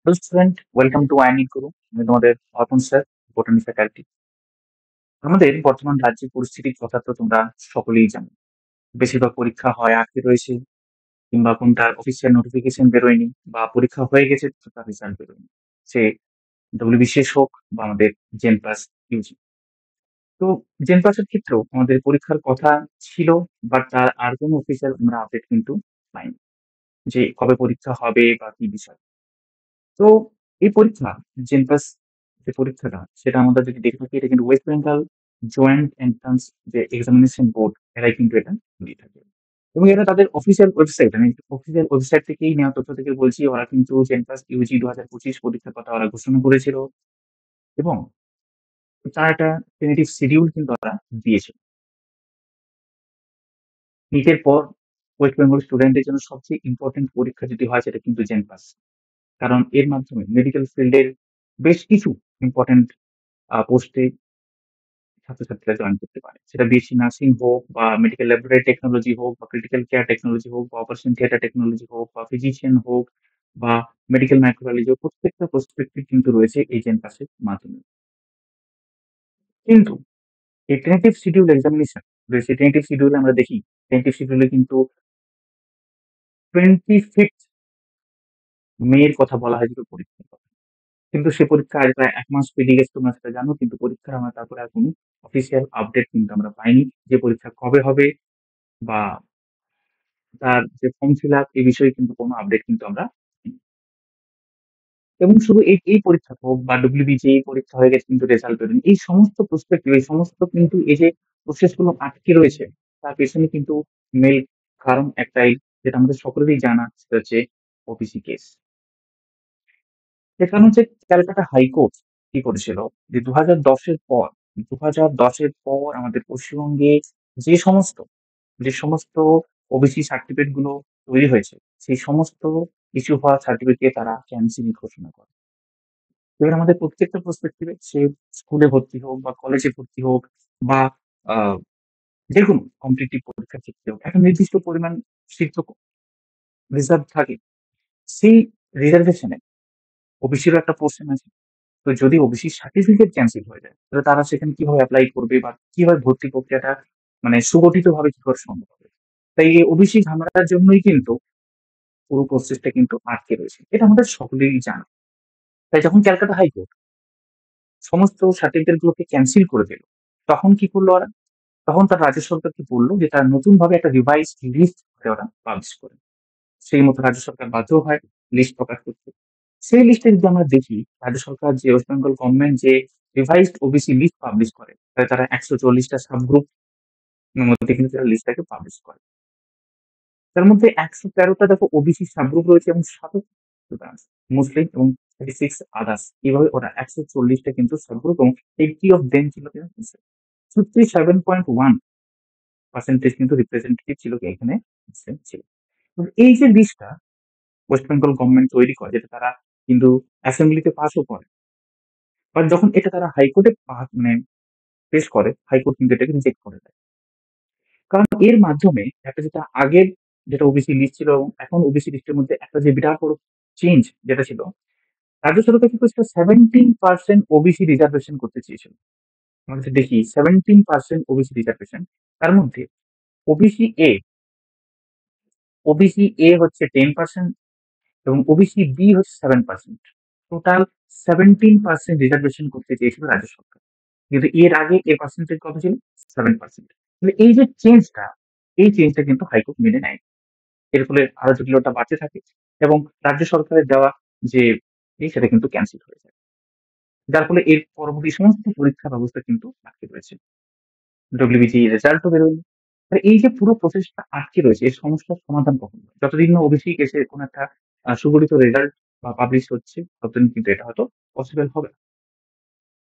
Hello student, welcome to আইনি গুরু। আমি তোমাদের অর্পণ স্যার, বোটানি ফ্যাকাল্টি। আমাদের বর্তমান রাজ্যের পরিস্থিতির কথা তো তোমরা সকলেই জানো। বেশিরভাগ পরীক্ষা হয় আটকে রয়েছে, কিংবা কোনটার অফিসিয়াল নোটিফিকেশন বেরোয়নি, বা পরীক্ষা হয়ে গেছে তো তার রেজাল্ট বেরোয়নি। সে ডব্লিউবিসিএস হোক বা আমাদের জেন প্লাস ইউজি। তো জেন প্লাসের ক্ষেত্রেও আমাদের পরীক্ষার কথা ছিল, বাট তার আর কোনো অফিসিয়াল আমরা আপডেট কিন্তু পাইনি যে কবে পরীক্ষা হবে বা কি বিষয়। তো এই পরীক্ষা জেনপাস যে পরীক্ষাটা সেটা আমরা যদি দেখে থাকি, এটা কিন্তু ওয়েস্ট বেঙ্গল জয়েন্ট এন্ট্রান্স যে এক্সামিনেশন বোর্ড এরাই কিন্তু এটা দিয়ে থাকে। এবং এটা তাদের অফিসিয়াল ওয়েবসাইট, আমি অফিসিয়াল ওয়েবসাইট থেকেই নেওয়া তথ্য থেকে বলছি। ওরা কিন্তু জেনপাস ইউজি 2025 পরীক্ষার কথা ওরা ঘোষণা করেছিল, এবং তার একটা টেন্টেটিভ শিডিউল কিন্তু ওরা দিয়েছিল। নিটের পর ওয়েস্ট বেঙ্গল স্টুডেন্টদের জন্য সবচেয়ে ইম্পর্টেন্ট পরীক্ষা যদি হয় সেটা কিন্তু জেনপাস। কারণ এর মাধ্যমে মেডিকেল ফিল্ডের বেশ কিছু ইম্পর্টেন্ট পোস্টে ছাত্রছাত্রীরা জয়েন করতে পারে। সেটা বিএসসি নার্সিং হোক, বা মেডিকেল ল্যাবরেটরি টেকনোলজি হোক, বা ক্রিটিক্যাল কেয়ার টেকনোলজি হোক, বা অপারেশন থিয়েটার টেকনোলজি হোক, বা ফিজিশিয়ান হোক, বা মেডিকেল মাইক্রোবায়োলজি হোক, প্রত্যেকটা প্রস্পেক্টিভ কিন্তু রয়েছে এই জেনপাসের মাধ্যমে। কিন্তু এই টেন্টেটিভ শিডিউল এক্সামিনেশন রয়েছে, টেন্টেটিভ শিডিউলে আমরা দেখি, টেন্টেটিভ শিডিউলে কিন্তু 25th মে এর কথা বলা হয়েছিল পরীক্ষার কথা। কিন্তু সে পরীক্ষা আজ প্রায় ১ মাস পেরিয়ে গেছে, তোমরা সেটা জানো। কিন্তু পরীক্ষার আমরা তারপরে আর কোনো অফিসিয়াল আপডেট কিন্তু আমরা পাইনি যে পরীক্ষা কবে হবে, বা তার যে ফর্ম ফিল আপ এই বিষয়ে কিন্তু কোনো আপডেট কিন্তু আমরা পাইনি। এবং শুধু এই পরীক্ষা হোক বা ডব্লিউবিজেই পরীক্ষা হয়ে গেছে কিন্তু রেজাল্ট বেরোয়নি। এই সমস্ত প্রসপেক্টিভ, এই সমস্ত কিন্তু এই যে প্রসেস গুলো আটকে রয়েছে, তার পেছনে কিন্তু মেইন কারণ একটাই, যেটা আমাদের সকলেরই জানা, সেটা হচ্ছে ওবিসি কেস। সে কারণ হচ্ছে ক্যালকাটা হাইকোর্ট কি করেছিল, যে 2010 এর পর আমাদের পশ্চিমবঙ্গে যে সমস্ত যে সমস্ত ওবিসি সার্টিফিকেট গুলো তৈরি হয়েছে, সেই সমস্ত ইস্যু হওয়া সার্টিফিকেট তারা ক্যান্সেল ঘোষণা করে। এবার আমাদের প্রত্যেকটা প্রসপেক্টিভে, সে স্কুলে ভর্তি হোক বা কলেজে ভর্তি হোক, বা আহ, যে কোনো কম্পিটিটিভ পরীক্ষার ক্ষেত্রে হোক, একটা নির্দিষ্ট পরিমাণ সিট তো রিজার্ভ থাকে। সেই রিজার্ভেশনে ওবিসিরও একটা পোর্শন আছে। তো যদি ওবিসি সার্টিফিকেট ক্যান্সেল হয়ে যায়, তাহলে তারা সেখানে কিভাবে অ্যাপ্লাই করবে, বা কিভাবে ভর্তি প্রক্রিয়াটা মানে সুগঠিত ভাবে কি করে সম্ভব হবে। তাই এই ওবিসি ঝামেলার জন্যই কিন্তু পুরো প্রসেসটা কিন্তু আটকে রয়েছে, এটা আমাদের সকলেরই জানা। তাই যখন ক্যালকাটা হাইকোর্ট সমস্ত সার্টিফিকেট গুলোকে ক্যান্সেল করে দিল, তখন কি করলো ওরা? তখন তার রাজ্য সরকারকে বললো যে তার নতুন ভাবে একটা রিভাইজ লিস্ট ওরা পাবলিশ করে। সেই মতো রাজ্য সরকার বাধ্য হয় লিস্ট প্রকাশ করতে। সেই লিস্টে যদি আমরা দেখি, রাজ্য সরকার যে ওয়েস্ট বেঙ্গল গভর্নমেন্ট যে রিভাইজড ওবিসি লিস্ট পাবলিশ করে, তাহলে তারা 140টা সাবগ্রুপ মধ্যে কিন্তু তারা লিস্টটাকে পাবলিশ করে। তার মধ্যে 113টা দেখো ওবিসি সাবগ্রুপ রয়েছে, এবং 77টা মুসলিম, এবং 36 আদার্স। এইভাবে ওরা 140টা কিন্তু সাবগ্রুপ, এবং 80 অফ দেম ছিল কিন্তু মুসলিম। 57.1% কিন্তু রিপ্রেজেন্টেটিভ ছিল কি এখানে মুসলিম ছিল। তো এই যে লিস্টটা ওয়েস্ট বেঙ্গল গভর্নমেন্ট তৈরি করে, যেটা তারা কিন্তু অ্যাসেম্বলিতে পাসও করে, বাট যখন এটা তারা হাইকোর্টে মানে পেশ করে, হাইকোর্ট কিন্তু এটাকে রিজেক্ট করে দেয়। কারণ এর মাধ্যমে একটা, যেটা আগের যেটা ওবিসি লিস্ট ছিল এবং এখন ওবিসি লিস্টের মধ্যে একটা যে বিরাট বড় চেঞ্জ যেটা ছিল, রাজ্য সরকার কি করেছিল, 17% ওবিসি রিজার্ভেশন করতে চেয়েছিল। আমরা যদি দেখি 17% ওবিসি রিজার্ভেশন, তার মধ্যে ওবিসি এ ওবিসি এ হচ্ছে 10%, এবং ওবিসি বি হচ্ছে 7%। টোটাল 17% রিজার্ভেশন করতে চেয়েছিল রাজ্য সরকার। কিন্তু এর আগে এর পার্সেন্টেজ কত ছিল, 7%। এই যে চেঞ্জটা, এই চেঞ্জটা কিন্তু হাইকোর্ট মেনে নেয়। এর ফলে আরো জটিলতা বাড়তে থাকে, এবং রাজ্য সরকারের দেওয়া যে সেটা কিন্তু ক্যান্সেল হয়ে যায়। যার ফলে এর পরবর্তী সমস্ত পরীক্ষা ব্যবস্থা কিন্তু আটকে রয়েছে। ডব্লিউবিসি রেজাল্টও বেরোয়নি। আর এই যে পুরো প্রসেসটা আটকে রয়েছে, এই সমস্যার সমাধান কখন হবে? যতদিন না ওবিসি কেসে কোন একটা সুগঠিত রেজাল্ট বা পাবলিশ হচ্ছে, ততদিন কিন্তু এটা হয়তো পসিবল হবে না।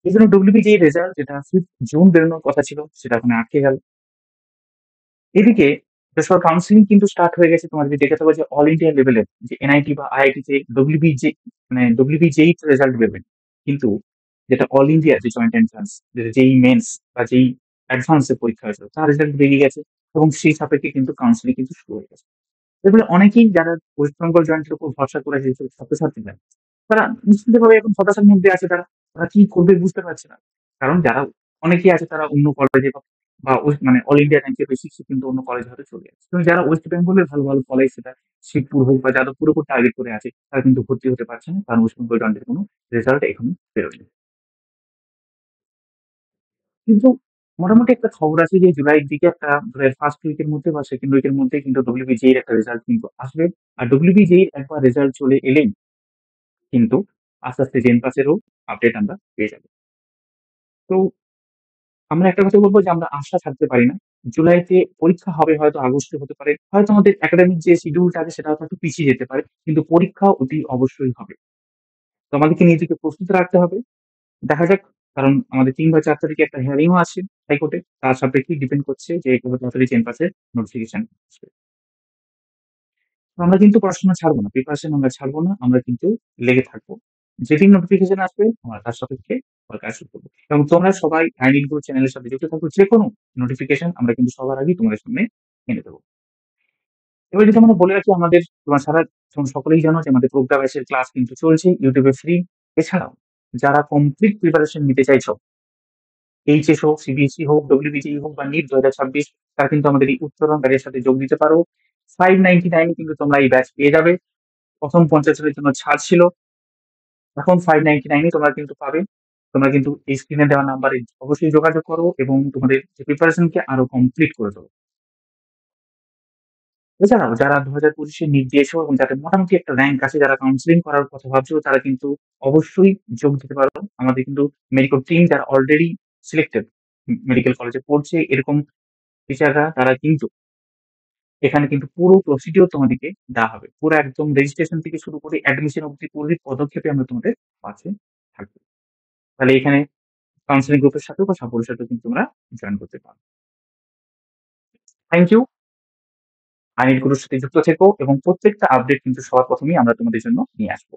এই জন্য ডব্লিউবিসি রেজাল্ট যেটা 5th জুন বেরোনোর কথা ছিল, সেটা এখন আটকে গেল। এদিকে যশোর কাউন্সিলিং কিন্তু স্টার্ট হয়ে গেছে। তোমার যদি দেখে থাকো যে অল ইন্ডিয়া লেভেলের যে এনআইটি বা আইআইটি তে ডব্লিউবিজে মানে ডব্লিউবিজেই রেজাল্ট বেরোবে, কিন্তু যেটা অল ইন্ডিয়া যে জয়েন্ট এন্ট্রান্স, যেটা যেই মেন্স বা যেই অ্যাডভান্স এর পরীক্ষা হয়েছিল, তার রেজাল্ট বেরিয়ে গেছে, এবং সেই সাপেক্ষে কিন্তু কাউন্সিলিং কিন্তু শুরু হয়ে গেছে। এর ফলে অনেকেই যারা ওয়েস্ট বেঙ্গল জয়েন্টের উপর ভরসা করে যে ছাত্রছাত্রীরা, তারা নিশ্চিতভাবে এখন হতাশার মধ্যে আছে তারা। তারা কি করবে বুঝতে পারছে না। কারণ যারা অনেকেই আছে তারা অন্য কলেজে বা মানে অল ইন্ডিয়া র্যাঙ্কের বেশি সে কিন্তু অন্য কলেজে হয়তো চলে যাচ্ছে। কিন্তু যারা ওয়েস্ট বেঙ্গলের ভালো, ভালো কলেজ সেটা শিবপুর হোক বা যাদবপুরের উপর টার্গেট করে আছে তারা কিন্তু ভর্তি হতে পারছে না। কারণ ওয়েস্ট বেঙ্গল জয়েন্টের কোনো রেজাল্ট এখনো বেরোয়নি। কিন্তু মোটামুটি একটা খবর আছে যে জুলাইয়ের দিকে একটা জুলাইয়ের ফার্স্ট উইকের মধ্যে বা সেকেন্ড উইকের মধ্যে কিন্তু WBJER এর একটা রেজাল্ট কিন্তু আসবে। আর WBJER একবার রেজাল্ট চলে এলেই কিন্তু আস্তে, আস্তে জেনপাস এরও আপডেট আমরা পেয়ে যাব। তো আমরা একটা কথা বলব যে আমরা আশা ছাড়তে পারি না। জুলাইতে পরীক্ষা হবে হয়তো আগস্টে হতে পারে। হয়তো আমাদের একাডেমিক যে শিডিউলটা আছে সেটা হয়তো একটু পিছিয়ে যেতে পারে। কিন্তু পরীক্ষা অতি অবশ্যই হবে। তো আমাদেরকে নিজেকে প্রস্তুত রাখতে হবে। দেখা যাক, কারণ আমাদের ৩ বা ৪ তারিখে একটা হিয়ারিং ও আছে হাইকোর্টে। তার সাপেক্ষেই ডিপেন্ড করছে যে কত তাড়াতাড়ি জেনপাসের নোটিফিকেশন আসবে। তো আমরা কিন্তু পড়াশোনা ছাড়বো না। প্রিপারেশন আমরা ছাড়বো না। আমরা কিন্তু লেগে থাকবো। যেদিন নোটিফিকেশন আসবে আমরা তার সাপেক্ষে কাজ শুরু করবো। এবং তোমরা সবাই আইনিক গ্রো চ্যানেলের সাথে যুক্ত থাকো। যেকোনো নোটিফিকেশন আমরা কিন্তু সবার আগেই তোমাদের সামনে এনে দেবো। এবার যদি আমরা বলে রাখি আমাদের তোমরা সকলেই জানো যে আমাদের প্রজ্ঞা ব্যাচের ক্লাস কিন্তু চলছে ইউটিউবে ফ্রি। এছাড়াও যারা কমপ্লিট প্রিপারেশন নিতে চাইছো, এইচএস হোক, সিবিএসই হোক, ডব্লিউবিটিই হোক বা নিট 2026, তারা কিন্তু আমাদের এই উত্তরণ ব্যাচের সাথে যোগ দিতে পারো। 599 এ কিন্তু তোমরা এই ব্যাচ পেয়ে যাবে। প্রথম 50 জনের জন্য ছাড় ছিল। এখন 599 এ তোমরা কিন্তু পাবে। তোমরা কিন্তু এই স্ক্রিনে দেওয়া নাম্বারে অবশ্যই যোগাযোগ করো এবং তোমাদের যে প্রিপারেশনকে আরো কমপ্লিট করে তোলো। এছাড়াও যারা 2025 এ নিট দিয়েছো এবং যাদের মোটামুটি একটা র‍্যাংক আছে, যারা কাউন্সেলিং করার কথা ভাবছো, তারা কিন্তু অবশ্যই যোগ দিতে পারো। আমাদের কিন্তু মেডিকেল টিম যারা অলরেডি সিলেক্টেড মেডিকেল কলেজে পড়ছে এরকম টিচাররা তারা কিন্তু এখানে কিন্তু পুরো প্রসিডিউর তোমাদেরকে দেওয়া হবে। পুরো একদম রেজিস্ট্রেশন থেকে শুরু করে অ্যাডমিশন অব্দি পুরো পদক্ষেপে আমরা তোমাদের পাশে থাকবো। তাহলে এখানে কাউন্সেলিং গ্রুপের সাথেও বা সাপোর্টের সাথেও কিন্তু তোমরা জয়েন করতে পারো। Thank you. আইনির গুলোর সাথে যুক্ত থেকো এবং প্রত্যেকটা আপডেট কিন্তু সবার প্রথমেই আমরা তোমাদের জন্য নিয়ে আসবো।